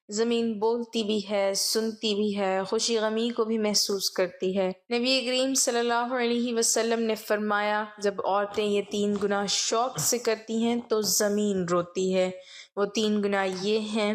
زمین بولتی بھی ہے، سنتی بھی ہے، خوشی غمی کو بھی محسوس کرتی ہے۔ نبی کریم صلی اللہ علیہ وسلم نے فرمایا، جب عورتیں یہ 3 گناہ شوق سے کرتی ہیں تو زمین روتی ہے۔ وہ 3 گناہ یہ ہیں: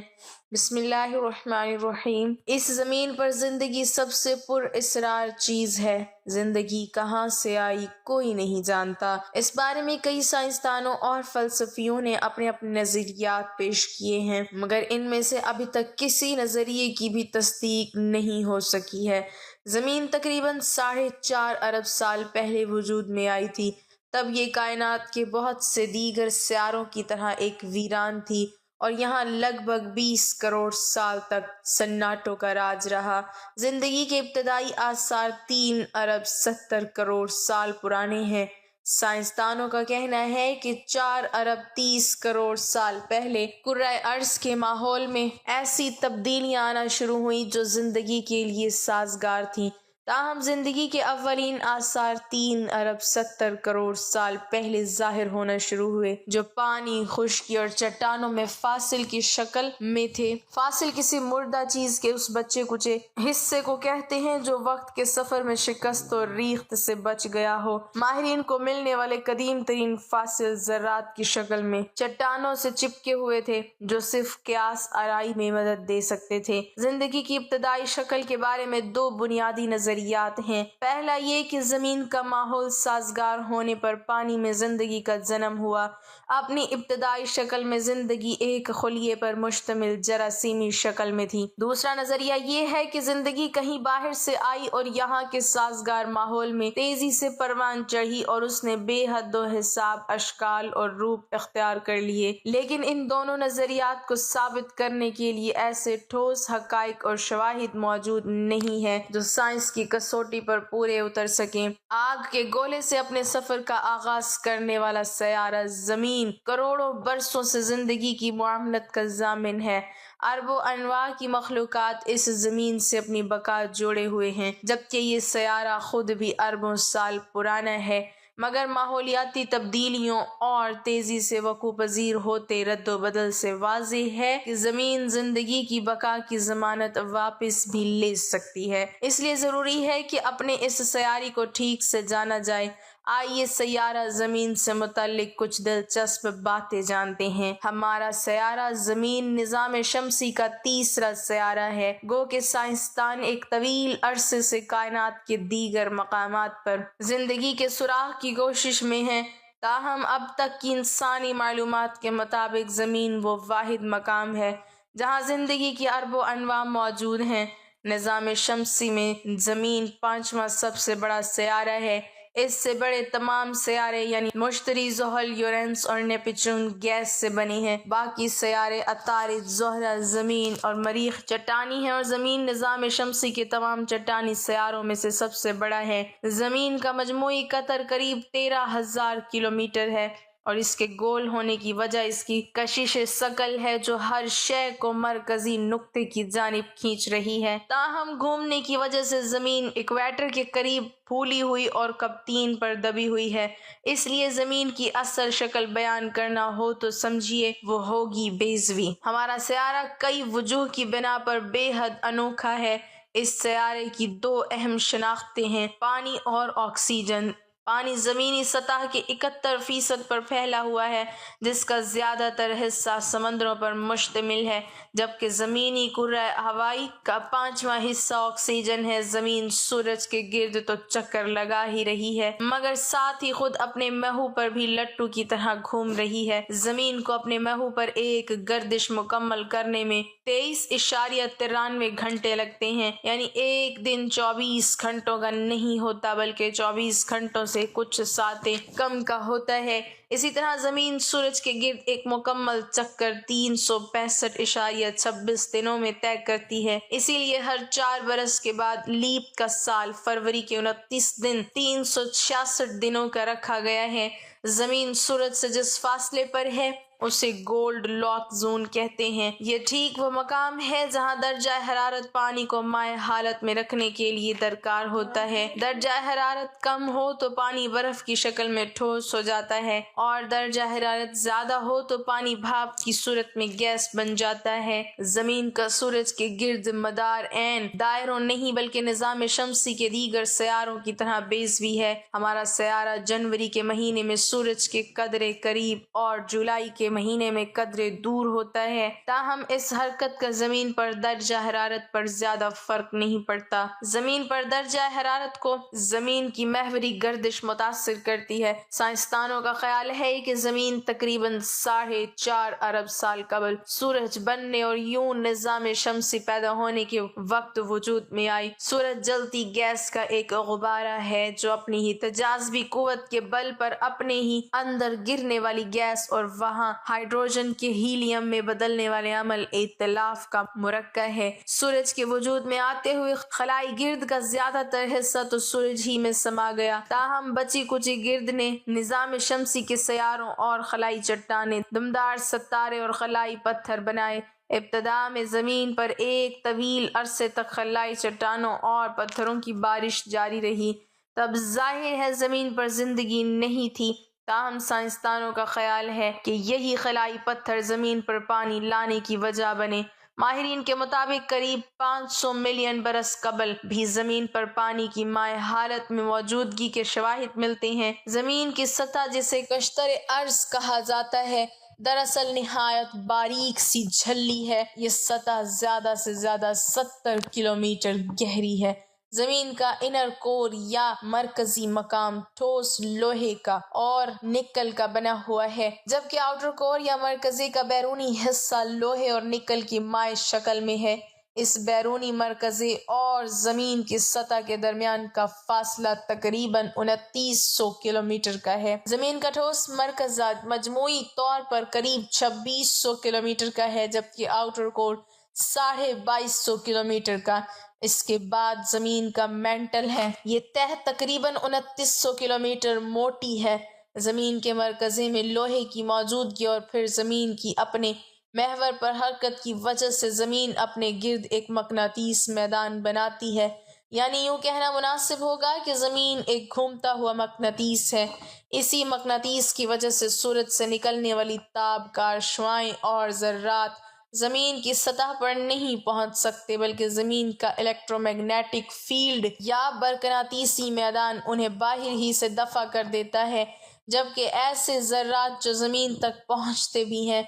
بسم اللہ الرحمن الرحیم۔ اس زمین پر زندگی سب سے پر اسرار چیز ہے۔ زندگی کہاں سے آئی کوئی نہیں جانتا۔ اس بارے میں کئی سائنسدانوں اور فلسفیوں نے اپنے اپنے نظریات پیش کیے ہیں، مگر ان میں سے ابھی تک کسی نظریے کی بھی تصدیق نہیں ہو سکی ہے۔ زمین تقریباً 4.5 ارب سال پہلے وجود میں آئی تھی۔ تب یہ کائنات کے بہت سے دیگر سیاروں کی طرح ایک ویران تھی، اور یہاں لگ بھگ 20 کروڑ سال تک سناٹوں کا راج رہا۔ زندگی کے ابتدائی آثار 3 ارب 70 کروڑ سال پرانے ہیں۔ سائنسدانوں کا کہنا ہے کہ 4 ارب 30 کروڑ سال پہلے کرۂ ارض کے ماحول میں ایسی تبدیلیاں آنا شروع ہوئیں جو زندگی کے لیے سازگار تھیں۔ تاہم زندگی کے اولین آثار 3 ارب 70 کروڑ سال پہلے ظاہر ہونا شروع ہوئے، جو پانی، خشکی اور چٹانوں میں فاصل کی شکل میں تھے۔ فاصل کسی مردہ چیز کے اس بچے کچے حصے کو کہتے ہیں جو وقت کے سفر میں شکست اور ریخت سے بچ گیا ہو۔ ماہرین کو ملنے والے قدیم ترین فاصل ذرات کی شکل میں چٹانوں سے چپکے ہوئے تھے، جو صرف قیاس آرائی میں مدد دے سکتے تھے۔ زندگی کی ابتدائی شکل کے بارے میں 2 بنیادی نظریات ہیں۔ پہلا یہ کہ زمین کا ماحول سازگار ہونے پر پانی میں زندگی کا جنم ہوا۔ اپنی ابتدائی شکل میں زندگی ایک خلیے پر مشتمل جراثیمی شکل میں تھی۔ دوسرا نظریہ یہ ہے کہ زندگی کہیں باہر سے آئی اور یہاں کے سازگار ماحول میں تیزی سے پروان چڑھی اور اس نے بے حد و حساب اشکال اور روپ اختیار کر لیے۔ لیکن ان دونوں نظریات کو ثابت کرنے کے لیے ایسے ٹھوس حقائق اور شواہد موجود نہیں ہیں جو سائنس کی کسوٹی پر پورے اتر سکیں۔ آگ کے گولے سے اپنے سفر کا آغاز کرنے والا سیارہ زمین کروڑوں برسوں سے زندگی کی معاملت کا ضامن ہے۔ اربوں انواع کی مخلوقات اس زمین سے اپنی بقا جوڑے ہوئے ہیں، جبکہ یہ سیارہ خود بھی اربوں سال پرانا ہے، مگر ماحولیاتی تبدیلیوں اور تیزی سے وقوع پذیر ہوتے رد و بدل سے واضح ہے کہ زمین زندگی کی بقا کی ضمانت واپس بھی لے سکتی ہے۔ اس لیے ضروری ہے کہ اپنے اس سیارے کو ٹھیک سے جانا جائے۔ آئیے سیارہ زمین سے متعلق کچھ دلچسپ باتیں جانتے ہیں۔ ہمارا سیارہ زمین نظام شمسی کا تیسرا سیارہ ہے۔ گو کہ سائنسدان ایک طویل عرصے سے کائنات کے دیگر مقامات پر زندگی کے سراغ کی کوشش میں ہیں، تاہم اب تک کی انسانی معلومات کے مطابق زمین وہ واحد مقام ہے جہاں زندگی کی اربوں انواع موجود ہیں۔ نظام شمسی میں زمین 5واں سب سے بڑا سیارہ ہے۔ اس سے بڑے تمام سیارے یعنی مشتری، زحل، یورینس اور نیپچون گیس سے بنے ہیں۔ باقی سیارے عطارد، زہرہ، زمین اور مریخ چٹانی ہیں، اور زمین نظام شمسی کے تمام چٹانی سیاروں میں سے سب سے بڑا ہے۔ زمین کا مجموعی قطر قریب 13,000 کلومیٹر ہے، اور اس کے گول ہونے کی وجہ اس کی کشش ثقل ہے جو ہر شے کو مرکزی نقطے کی جانب کھینچ رہی ہے۔ تاہم گھومنے کی وجہ سے زمین ایکویٹر کے قریب پھولی ہوئی اور کپتین پر دبی ہوئی ہے۔ اس لیے زمین کی اصل شکل بیان کرنا ہو تو سمجھیے وہ ہوگی بیضوی۔ ہمارا سیارہ کئی وجوہ کی بنا پر بے حد انوکھا ہے۔ اس سیارے کی 2 اہم شناختیں ہیں: پانی اور آکسیجن۔ پانی زمینی سطح کے 71% پر پھیلا ہوا ہے، جس کا زیادہ تر حصہ سمندروں پر مشتمل ہے، جبکہ زمینی کرۂ ہوائی کا 5واں حصہ آکسیجن ہے۔ زمین سورج کے گرد تو چکر لگا ہی رہی ہے، مگر ساتھ ہی خود اپنے محور پر بھی لٹو کی طرح گھوم رہی ہے۔ زمین کو اپنے محور پر ایک گردش مکمل کرنے میں 23.93 گھنٹے لگتے ہیں، یعنی ایک دن 24 گھنٹوں کا نہیں ہوتا بلکہ 24 گھنٹوں سے کچھ ساعتیں کم کا ہوتا ہے۔ اسی طرح زمین سورج کے گرد ایک مکمل چکر 365.26 دنوں میں طے کرتی ہے۔ اسی لیے ہر 4 برس کے بعد لیپ کا سال فروری کے 29 دن 366 دنوں کا رکھا گیا ہے۔ زمین سورج سے جس فاصلے پر ہے اسے گولڈ لاک زون کہتے ہیں۔ یہ ٹھیک وہ مقام ہے جہاں درجہ حرارت پانی کو مائع حالت میں رکھنے کے لیے درکار ہوتا ہے۔ درجہ حرارت کم ہو تو پانی برف کی شکل میں ٹھوس ہو جاتا ہے، اور درجہ حرارت زیادہ ہو تو پانی بھاپ کی صورت میں گیس بن جاتا ہے۔ زمین کا سورج کے گرد مدار عین دائروں نہیں بلکہ نظام شمسی کے دیگر سیاروں کی طرح بیض بھی ہے۔ ہمارا سیارہ جنوری کے مہینے میں سورج کے قدرے قریب اور جولائی کے مہینے میں قدرے دور ہوتا ہے، تاہم اس حرکت کا زمین پر درجہ حرارت پر زیادہ فرق نہیں پڑتا۔ زمین پر درجہ حرارت کو زمین کی محوری گردش متاثر کرتی ہے۔ سائنسدانوں کا خیال ہے کہ زمین تقریباً 4.5 ارب سال قبل سورج بننے اور یوں نظام شمسی پیدا ہونے کے وقت وجود میں آئی۔ سورج جلتی گیس کا ایک غبارہ ہے جو اپنی ہی تجاذبی قوت کے بل پر اپنے ہی اندر گرنے والی گیس اور وہاں ہائیڈروجن کے ہیلیم میں بدلنے والے عمل ائتلاف کا مرکب ہے۔ سورج کے وجود میں آتے ہوئے خلائی گرد کا زیادہ تر حصہ تو سورج ہی میں سما گیا، تاہم بچی کچی گرد نے نظام شمسی کے سیاروں اور خلائی چٹانیں، دمدار ستارے اور خلائی پتھر بنائے۔ ابتدا میں زمین پر ایک طویل عرصے تک خلائی چٹانوں اور پتھروں کی بارش جاری رہی۔ تب ظاہر ہے زمین پر زندگی نہیں تھی، تاہم سائنسدانوں کا خیال ہے کہ یہی خلائی پتھر زمین پر پانی لانے کی وجہ بنے۔ ماہرین کے مطابق قریب 500 ملین برس قبل بھی زمین پر پانی کی مائع حالت میں موجودگی کے شواہد ملتے ہیں۔ زمین کی سطح جسے قشتر ارض کہا جاتا ہے دراصل نہایت باریک سی جھلی ہے۔ یہ سطح زیادہ سے زیادہ 70 کلومیٹر گہری ہے۔ زمین کا انر کور یا مرکزی مقام ٹھوس لوہے کا اور نکل کا بنا ہوا ہے، جبکہ آؤٹر کور یا مرکزی کا بیرونی حصہ لوہے اور نکل کی مائع شکل میں ہے۔ اس بیرونی مرکزی اور زمین کی سطح کے درمیان کا فاصلہ تقریباً 2900 کلومیٹر کا ہے۔ زمین کا ٹھوس مرکزہ مجموعی طور پر قریب 2600 کلومیٹر کا ہے، جبکہ آؤٹر کور 2250 کلومیٹر کا۔ اس کے بعد زمین کا مینٹل ہے۔ یہ تہہ تقریباً 2900 کلومیٹر موٹی ہے۔ زمین کے مرکزے میں لوہے کی موجودگی اور پھر زمین کی اپنے محور پر حرکت کی وجہ سے زمین اپنے گرد ایک مقناطیس میدان بناتی ہے، یعنی یوں کہنا مناسب ہوگا کہ زمین ایک گھومتا ہوا مقناطیس ہے۔ اسی مقناطیس کی وجہ سے سورج سے نکلنے والی تابکار شعاعیں اور ذرات زمین کی سطح پر نہیں پہنچ سکتے، بلکہ زمین کا الیکٹرو میگنیٹک فیلڈ یا برقناطیسی میدان انہیں باہر ہی سے دفع کر دیتا ہے، جبکہ ایسے ذرات جو زمین تک پہنچتے بھی ہیں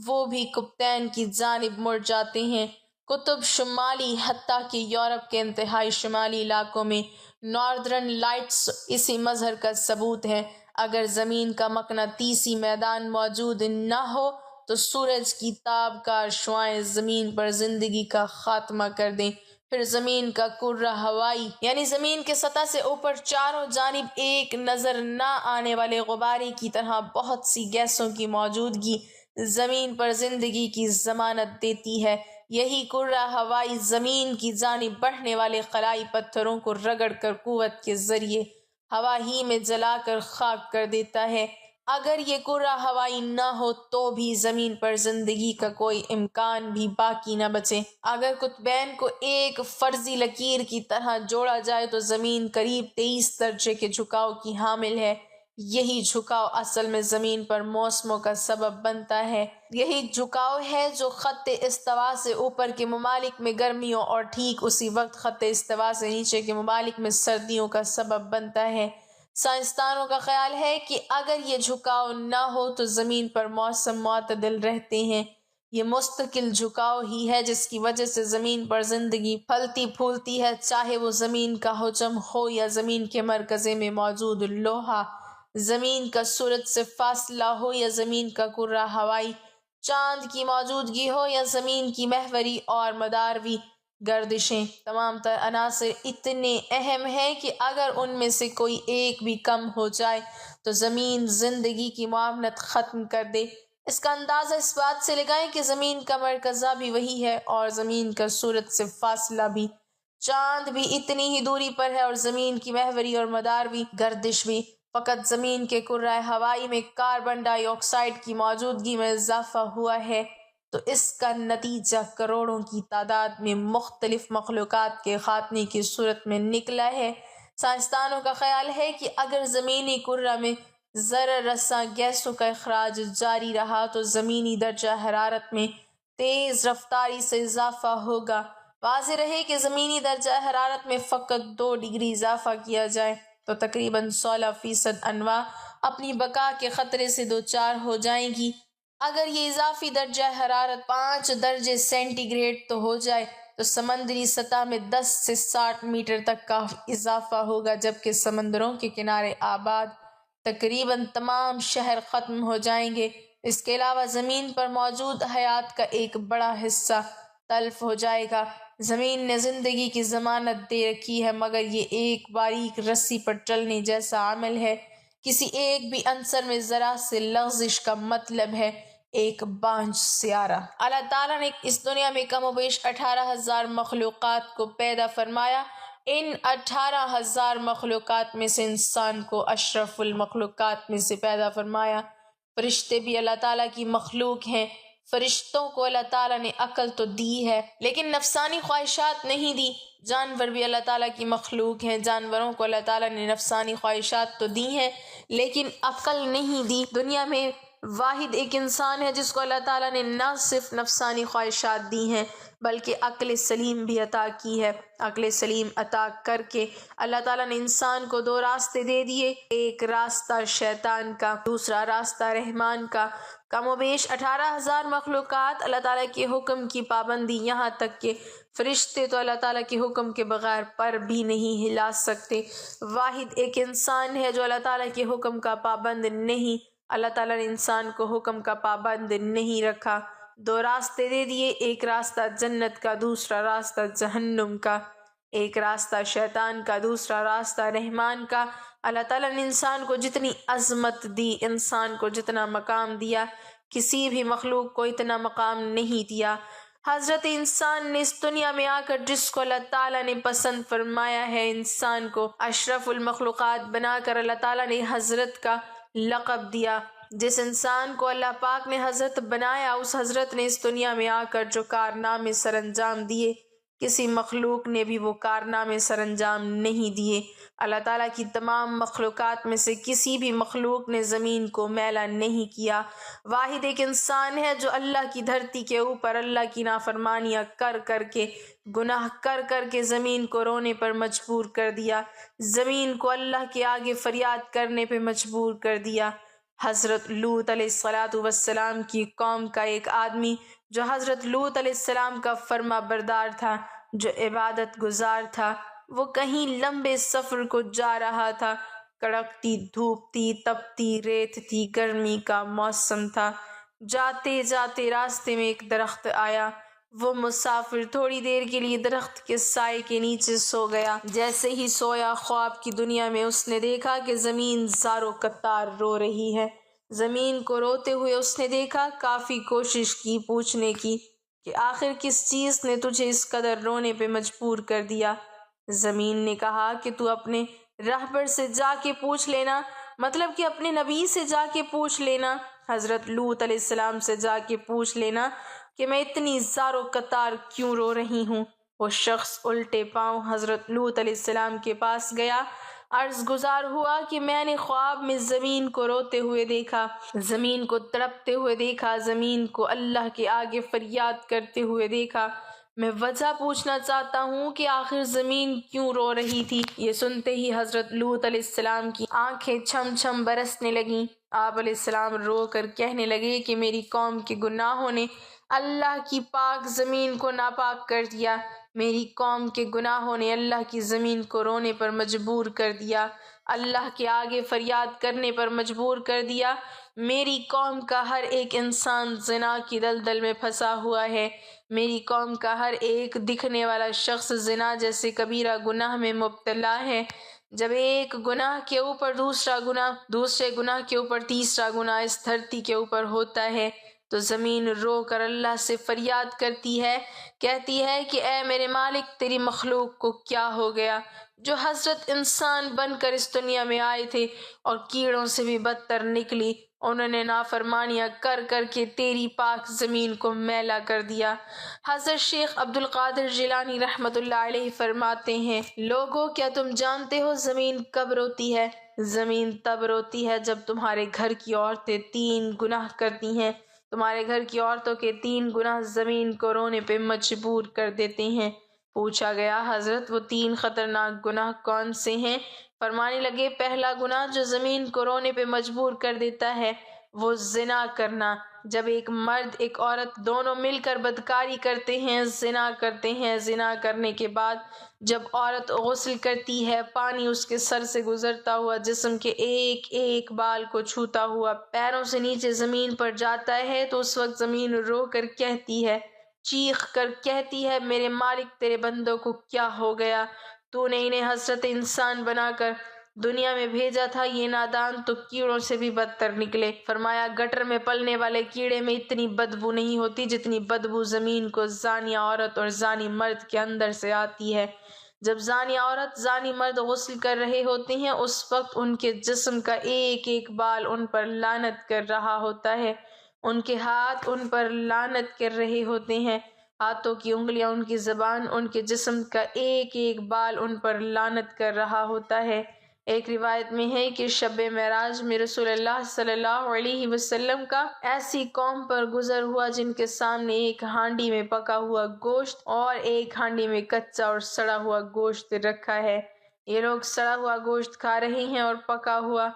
وہ بھی قطبین کی جانب مڑ جاتے ہیں۔ قطب شمالی حتیٰ کہ یورپ کے انتہائی شمالی علاقوں میں ناردرن لائٹس اسی مظہر کا ثبوت ہے۔ اگر زمین کا مقناطیسی میدان موجود نہ ہو تو سورج کی تابکار شعاعیں زمین پر زندگی کا خاتمہ کر دیں، پھر زمین کا کرہ ہوائی یعنی زمین کے سطح سے اوپر چاروں جانب ایک نظر نہ آنے والے غبارے کی طرح بہت سی گیسوں کی موجودگی زمین پر زندگی کی ضمانت دیتی ہے۔ یہی کرہ ہوائی زمین کی جانب بڑھنے والے خلائی پتھروں کو رگڑ کر قوت کے ذریعے ہوا ہی میں جلا کر خاک کر دیتا ہے۔ اگر یہ کرہ ہوائی نہ ہو تو بھی زمین پر زندگی کا کوئی امکان بھی باقی نہ بچے۔ اگر قطبین کو ایک فرضی لکیر کی طرح جوڑا جائے تو زمین قریب 23 درجے کے جھکاؤ کی حامل ہے۔ یہی جھکاؤ اصل میں زمین پر موسموں کا سبب بنتا ہے۔ یہی جھکاؤ ہے جو خط استوا سے اوپر کے ممالک میں گرمیوں اور ٹھیک اسی وقت خط استوا سے نیچے کے ممالک میں سردیوں کا سبب بنتا ہے۔ سائنسدانوں کا خیال ہے کہ اگر یہ جھکاؤ نہ ہو تو زمین پر موسم معتدل رہتے ہیں۔ یہ مستقل جھکاؤ ہی ہے جس کی وجہ سے زمین پر زندگی پھلتی پھولتی ہے، چاہے وہ زمین کا حجم ہو یا زمین کے مرکزے میں موجود لوہا، زمین کا سورج سے فاصلہ ہو یا زمین کا کرہ ہوائی، چاند کی موجودگی ہو یا زمین کی محوری اور مداروی گردشیں۔ تمام تر عناصر اتنے اہم ہیں کہ اگر ان میں سے کوئی ایک بھی کم ہو جائے تو زمین زندگی کی معاونت ختم کر دے۔ اس کا اندازہ اس بات سے لگائیں کہ زمین کا مرکزہ بھی وہی ہے اور زمین کا سورج سے فاصلہ بھی، چاند بھی اتنی ہی دوری پر ہے اور زمین کی محوری اور مداروی گردش بھی۔ فقط زمین کے کرۂ ہوائی میں کاربن ڈائی آکسائڈ کی موجودگی میں اضافہ ہوا ہے تو اس کا نتیجہ کروڑوں کی تعداد میں مختلف مخلوقات کے خاتمے کی صورت میں نکلا ہے۔ سائنسدانوں کا خیال ہے کہ اگر زمینی کرہ میں ذرہ رساں گیسوں کا اخراج جاری رہا تو زمینی درجہ حرارت میں تیز رفتاری سے اضافہ ہوگا۔ واضح رہے کہ زمینی درجہ حرارت میں فقط 2 ڈگری اضافہ کیا جائے تو تقریباً 16% انواع اپنی بقا کے خطرے سے دوچار ہو جائیں گی۔ اگر یہ اضافی درجہ حرارت 5 درجے سینٹی گریڈ تو ہو جائے تو سمندری سطح میں 10 سے 60 میٹر تک کا اضافہ ہوگا، جبکہ سمندروں کے کنارے آباد تقریباً تمام شہر ختم ہو جائیں گے۔ اس کے علاوہ زمین پر موجود حیات کا ایک بڑا حصہ تلف ہو جائے گا۔ زمین نے زندگی کی ضمانت دے رکھی ہے، مگر یہ ایک باریک رسی پر چلنے جیسا عمل ہے۔ کسی ایک بھی عنصر میں ذرا سے لغزش کا مطلب ہے ایک بانجھ سیارہ۔ اللہ تعالیٰ نے اس دنیا میں کم و بیش 18,000 مخلوقات کو پیدا فرمایا۔ ان 18,000 مخلوقات میں سے انسان کو اشرف المخلوقات میں سے پیدا فرمایا۔ فرشتے بھی اللہ تعالیٰ کی مخلوق ہیں۔ فرشتوں کو اللہ تعالیٰ نے عقل تو دی ہے لیکن نفسانی خواہشات نہیں دی۔ جانور بھی اللہ تعالیٰ کی مخلوق ہیں۔ جانوروں کو اللہ تعالیٰ نے نفسانی خواہشات تو دی ہیں لیکن عقل نہیں دی۔ دنیا میں واحد ایک انسان ہے جس کو اللہ تعالیٰ نے نہ صرف نفسانی خواہشات دی ہیں بلکہ عقل سلیم بھی عطا کی ہے۔ عقل سلیم عطا کر کے اللہ تعالیٰ نے انسان کو 2 راستے دے دیے، ایک راستہ شیطان کا، دوسرا راستہ رحمان کا۔ کم و بیش 18,000 مخلوقات اللہ تعالیٰ کے حکم کی پابندی، یہاں تک کہ فرشتے تو اللہ تعالیٰ کے حکم کے بغیر پر بھی نہیں ہلا سکتے۔ واحد ایک انسان ہے جو اللہ تعالیٰ کے حکم کا پابند نہیں۔ اللہ تعالیٰ نے انسان کو حکم کا پابند نہیں رکھا۔ 2 راستے دے دیے، ایک راستہ جنت کا، دوسرا راستہ جہنم کا، ایک راستہ شیطان کا، دوسرا راستہ رحمان کا۔ اللہ تعالیٰ نے انسان کو جتنی عظمت دی، انسان کو جتنا مقام دیا، کسی بھی مخلوق کو اتنا مقام نہیں دیا۔ حضرت انسان نے اس دنیا میں آ کر جس کو اللہ تعالیٰ نے پسند فرمایا ہے، انسان کو اشرف المخلوقات بنا کر اللہ تعالیٰ نے حضرت کا لقب دیا۔ جس انسان کو اللہ پاک نے حضرت بنایا، اس حضرت نے اس دنیا میں آ کر جو کارنامے سر انجام دیے، کسی مخلوق نے بھی وہ کارنامے سر انجام نہیں دیے۔ اللہ تعالیٰ کی تمام مخلوقات میں سے کسی بھی مخلوق نے زمین کو میلا نہیں کیا۔ واحد ایک انسان ہے جو اللہ کی دھرتی کے اوپر اللہ کی نافرمانیاں کر کر کے، گناہ کر کر کے زمین کو رونے پر مجبور کر دیا، زمین کو اللہ کے آگے فریاد کرنے پہ مجبور کر دیا۔ حضرت لوط علیہ السلام کی قوم کا ایک آدمی جو حضرت لوط علیہ السلام کا فرما بردار تھا، جو عبادت گزار تھا، وہ کہیں لمبے سفر کو جا رہا تھا۔ کڑکتی دھوپ تھی، تپتی ریت تھی، گرمی کا موسم تھا۔ جاتے جاتے راستے میں ایک درخت آیا۔ وہ مسافر تھوڑی دیر کے لیے درخت کے سائے کے نیچے سو گیا۔ جیسے ہی سویا، خواب کی دنیا میں اس نے دیکھا کہ زمین زار و قطار رو رہی ہے۔ زمین کو روتے ہوئے اس نے دیکھا، کافی کوشش کی پوچھنے کی کہ آخر کس چیز نے تجھے اس قدر رونے پہ مجبور کر دیا۔ زمین نے کہا کہ تو اپنے رہبر سے جا کے پوچھ لینا، مطلب کہ اپنے نبی سے جا کے پوچھ لینا، حضرت لوط علیہ السلام سے جا کے پوچھ لینا کہ میں اتنی زار و قطار کیوں رو رہی ہوں۔ وہ شخص الٹے پاؤں حضرت لوط علیہ السلام کے پاس گیا، عرض گزار ہوا کہ میں نے خواب میں زمین کو روتے ہوئے دیکھا، زمین کو تڑپتے ہوئے دیکھا، زمین کو اللہ کے آگے فریاد کرتے ہوئے دیکھا۔ میں وجہ پوچھنا چاہتا ہوں کہ آخر زمین کیوں رو رہی تھی۔ یہ سنتے ہی حضرت لوط علیہ السلام کی آنکھیں چھم چھم برسنے لگیں۔ آپ علیہ السلام رو کر کہنے لگے کہ میری قوم کے گناہوں نے اللہ کی پاک زمین کو ناپاک کر دیا، میری قوم کے گناہوں نے اللہ کی زمین کو رونے پر مجبور کر دیا، اللہ کے آگے فریاد کرنے پر مجبور کر دیا۔ میری قوم کا ہر ایک انسان زنا کی دلدل میں پھنسا ہوا ہے، میری قوم کا ہر ایک دکھنے والا شخص زنا جیسے کبیرہ گناہ میں مبتلا ہے۔ جب ایک گناہ کے اوپر دوسرا گناہ، دوسرے گناہ کے اوپر تیسرا گناہ اس دھرتی کے اوپر ہوتا ہے، تو زمین رو کر اللہ سے فریاد کرتی ہے، کہتی ہے کہ اے میرے مالک، تیری مخلوق کو کیا ہو گیا جو حضرت انسان بن کر اس دنیا میں آئے تھے اور کیڑوں سے بھی بدتر نکلی۔ انہوں نے نافرمانیاں کر کر کے تیری پاک زمین کو میلا کر دیا۔ حضرت شیخ عبد القادر جیلانی رحمۃ اللہ علیہ فرماتے ہیں، لوگوں کیا تم جانتے ہو زمین کب روتی ہے؟ زمین تب روتی ہے جب تمہارے گھر کی عورتیں 3 گناہ کرتی ہیں۔ تمہارے گھر کی عورتوں کے 3 گناہ زمین کو رونے پہ مجبور کر دیتے ہیں۔ پوچھا گیا، حضرت وہ 3 خطرناک گناہ کون سے ہیں؟ فرمانے لگے، پہلا گناہ جو زمین کو رونے پہ مجبور کر دیتا ہے وہ زنا کرنا۔ جب ایک مرد ایک عورت دونوں مل کر بدکاری کرتے ہیں، زنا کرتے ہیں، زنا کرنے کے بعد جب عورت غسل کرتی ہے، پانی اس کے سر سے گزرتا ہوا جسم کے ایک ایک بال کو چھوتا ہوا پیروں سے نیچے زمین پر جاتا ہے، تو اس وقت زمین رو کر کہتی ہے، چیخ کر کہتی ہے، میرے مالک، تیرے بندوں کو کیا ہو گیا؟ تو نے انہیں حضرت انسان بنا کر دنیا میں بھیجا تھا، یہ نادان تو کیڑوں سے بھی بدتر نکلے۔ فرمایا، گٹر میں پلنے والے کیڑے میں اتنی بدبو نہیں ہوتی جتنی بدبو زمین کو زانیہ عورت اور زانی مرد کے اندر سے آتی ہے۔ جب زانیہ عورت زانی مرد غسل کر رہے ہوتے ہیں، اس وقت ان کے جسم کا ایک ایک بال ان پر لعنت کر رہا ہوتا ہے، ان کے ہاتھ ان پر لعنت کر رہے ہوتے ہیں، ہاتھوں کی انگلیاں، ان کی زبان، ان کے جسم کا ایک ایک بال ان پر لعنت کر رہا ہوتا ہے۔ ایک روایت میں ہے کہ شب معراج میں رسول اللہ صلی اللہ علیہ وسلم کا ایسی قوم پر گزر ہوا جن کے سامنے ایک ہانڈی میں پکا ہوا گوشت اور ایک ہانڈی میں کچا اور سڑا ہوا گوشت رکھا ہے۔ یہ لوگ سڑا ہوا گوشت کھا رہے ہیں اور پکا ہوا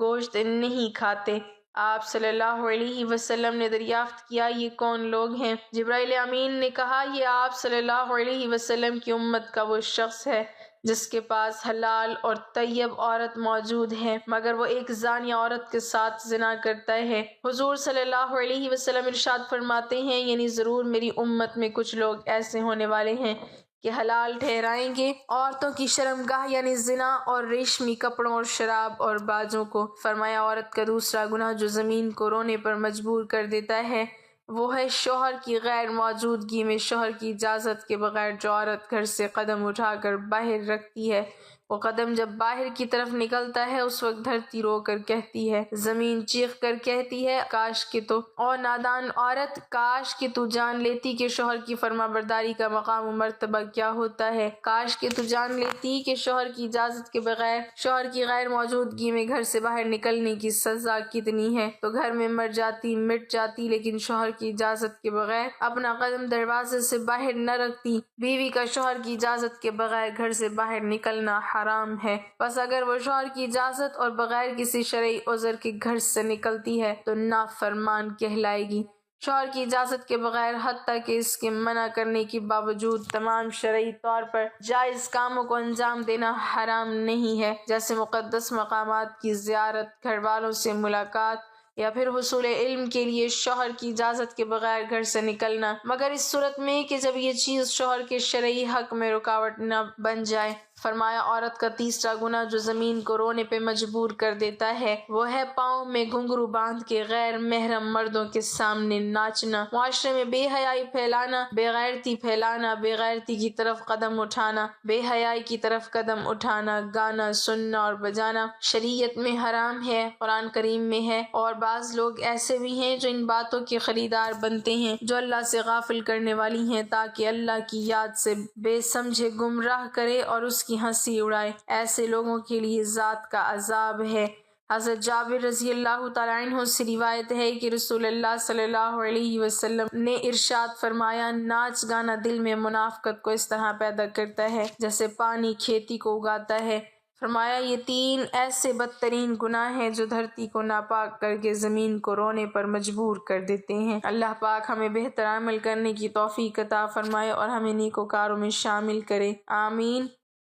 گوشت نہیں کھاتے۔ آپ صلی اللہ علیہ وسلم نے دریافت کیا، یہ کون لوگ ہیں؟ جبرائیل امین نے کہا، یہ آپ صلی اللہ علیہ وسلم کی امت کا وہ شخص ہے جس کے پاس حلال اور طیب عورت موجود ہے، مگر وہ ایک زانیہ عورت کے ساتھ زنا کرتا ہے۔ حضور صلی اللہ علیہ وسلم ارشاد فرماتے ہیں، یعنی ضرور میری امت میں کچھ لوگ ایسے ہونے والے ہیں کہ حلال ٹھہرائیں گے عورتوں کی شرمگاہ یعنی زنا اور ریشمی کپڑوں اور شراب اور بازوں کو۔ فرمایا، عورت کا دوسرا گناہ جو زمین کو رونے پر مجبور کر دیتا ہے وہ ہے شوہر کی غیر موجودگی میں شوہر کی اجازت کے بغیر جو عورت گھر سے قدم اٹھا کر باہر رکھتی ہے، وہ قدم جب باہر کی طرف نکلتا ہے اس وقت دھرتی رو کر کہتی ہے، زمین چیخ کر کہتی ہے، کاش کہ تو اور نادان عورت، کاش کہ تو جان لیتی کہ شوہر کی فرما برداری کا مقام و مرتبہ کیا ہوتا ہے، کاش کہ تو جان لیتی کہ شوہر کی اجازت کے بغیر شوہر کی غیر موجودگی میں گھر سے باہر نکلنے کی سزا کتنی ہے، تو گھر میں مر جاتی، مٹ جاتی، لیکن شوہر کی اجازت کے بغیر اپنا قدم دروازے سے باہر نہ رکھتی۔ بیوی کا شوہر کی اجازت کے بغیر گھر سے باہر نکلنا حرام ہے، بس اگر وہ شوہر کی اجازت اور بغیر کسی شرعی عذر کے گھر سے نکلتی ہے تو نافرمان کہلائے گی۔ شوہر کی اجازت کے بغیر حتیٰ کہ اس کے منع کرنے کے باوجود تمام شرعی طور پر جائز کاموں کو انجام دینا حرام نہیں ہے، جیسے مقدس مقامات کی زیارت، گھر والوں سے ملاقات یا پھر حصول علم کے لیے شوہر کی اجازت کے بغیر گھر سے نکلنا، مگر اس صورت میں کہ جب یہ چیز شوہر کے شرعی حق میں رکاوٹ نہ بن جائے۔ فرمایا، عورت کا تیسرا گناہ جو زمین کو رونے پہ مجبور کر دیتا ہے وہ ہے پاؤں میں گھنگرو باندھ کے غیر محرم مردوں کے سامنے ناچنا، معاشرے میں بے حیائی پھیلانا، بے غیرتی پھیلانا، بے غیرتی کی طرف قدم اٹھانا، بے حیائی کی طرف قدم اٹھانا، گانا سننا اور بجانا شریعت میں حرام ہے، قرآن کریم میں ہے، اور بعض لوگ ایسے بھی ہیں جو ان باتوں کے خریدار بنتے ہیں جو اللہ سے غافل کرنے والی ہیں تاکہ اللہ کی یاد سے بے سمجھے گمراہ کرے اور اس کی ہنسی اڑائے، ایسے لوگوں کے لیے ذات کا عذاب ہے۔ حضرت جابر رضی اللہ تعالیٰ عنہ سے روایت ہے کہ رسول اللہ صلی اللہ علیہ وسلم نے ارشاد فرمایا، ناچ گانا دل میں منافقت کو اس طرح پیدا کرتا ہے جیسے پانی کھیتی کو اگاتا ہے۔ فرمایا، یہ 3 ایسے بدترین گناہ ہیں جو دھرتی کو ناپاک کر کے زمین کو رونے پر مجبور کر دیتے ہیں۔ اللہ پاک ہمیں بہتر عمل کرنے کی توفیق عطا فرمائے اور ہمیں نیکوکاروں میں شامل کرے، آمین۔